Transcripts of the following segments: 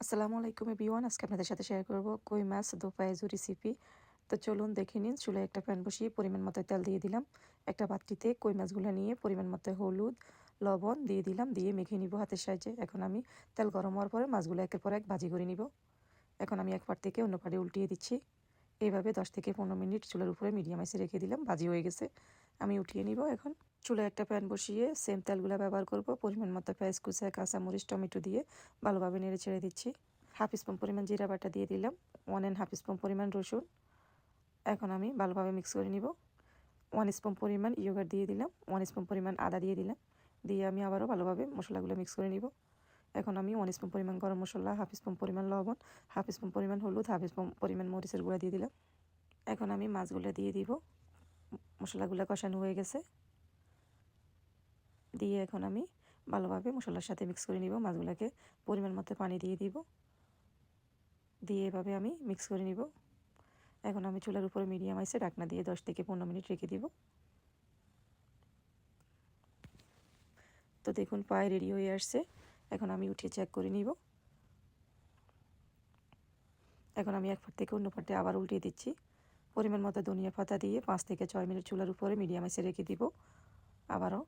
আসসালামু আলাইকুম এভরিওয়ান। আজকে আপনাদের সাথে শেয়ার করব কই মাছ দো পায়েজু রেসিপি। তো চলুন দেখে নিন। চুলায় একটা প্যান বসিয়ে পরিমাণ মতো তেল দিয়ে দিলাম। একটা পাত্রীতে কই মাছগুলো নিয়ে পরিমাণ মতো হলুদ লবণ দিয়ে দিলাম, দিয়ে মেখে নিব হাতের সাহায্যে। এখন আমি তেল গরম হওয়ার পরে মাছগুলো একের পর এক ভাজি করে নিব। এখন আমি এক পাট থেকে অন্য পাটে উল্টিয়ে দিচ্ছি। এইভাবে 10 থেকে 15 মিনিট চুলার উপরে মিডিয়াম আঁচে রেখে দিলাম। ভাজি হয়ে গেছে, আমি উঠিয়ে নিব। এখন চুলায় একটা প্যান বসিয়ে সেম তেলগুলো ব্যবহার করব। পরিমাণ মতো পেঁয়াজ কুচা, কাঁচামরিচ, টমেটো দিয়ে ভালোভাবে নেড়ে ছেড়ে দিচ্ছি। হাফ স্পুন পরিমাণ জিরা বাটা দিয়ে দিলাম, 1.5 স্পুন পরিমাণ রসুন। এখন আমি ভালোভাবে মিক্স করে নিব। 1 স্পুন পরিমাণ ইয়োগার্ট দিয়ে দিলাম, 1 স্পুন পরিমাণ আদা দিয়ে দিলাম, দিয়ে আমি আবারও ভালোভাবে মশলাগুলো মিক্স করে নিব। এখন আমি 1 স্পুন পরিমাণ গরম মশলা, হাফ স্পুন পরিমাণ লবণ, হাফ স্পুন পরিমাণ হলুদ, হাফ স্পুন পরিমাণ মরিচের গুঁড়া দিয়ে দিলাম। এখন আমি মাছগুলো দিয়ে দিব। মশলাগুলো কষানো হয়ে গেছে, দিয়ে এখন আমি ভালোভাবে মশলার সাথে মিক্স করে নিব। মাছগুলোকে পরিমাণ মতো পানি দিয়ে দিব, দিয়ে এভাবে আমি মিক্স করে নিব। এখন আমি চুলার উপরে মিডিয়াম আঁচে ঢাকনা দিয়ে 10 থেকে 15 মিনিট রেখে দিব। তো দেখুন পায়ে রেডি হয়ে আসছে। এখন আমি উঠিয়ে চেক করে নিব। এখন আমি এক পাট থেকে অন্য পাটে আবার উল্টিয়ে দিচ্ছি। পরিমাণ মতো ধনিয়া পাতা দিয়ে 5 থেকে 6 মিনিট চুলার উপরে মিডিয়াম আঁচে রেখে দিব আবারও।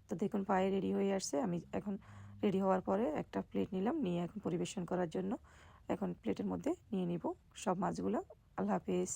তো দেখুন পায়ে রেডি হয়ে আসছে। আমি এখন রেডি হওয়ার পরে একটা প্লেট নিলাম, নিয়ে এখন পরিবেশন করার জন্য এখন প্লেটের মধ্যে নিয়ে নিব সব মাছগুলো। আল্লাহ হাফেজ।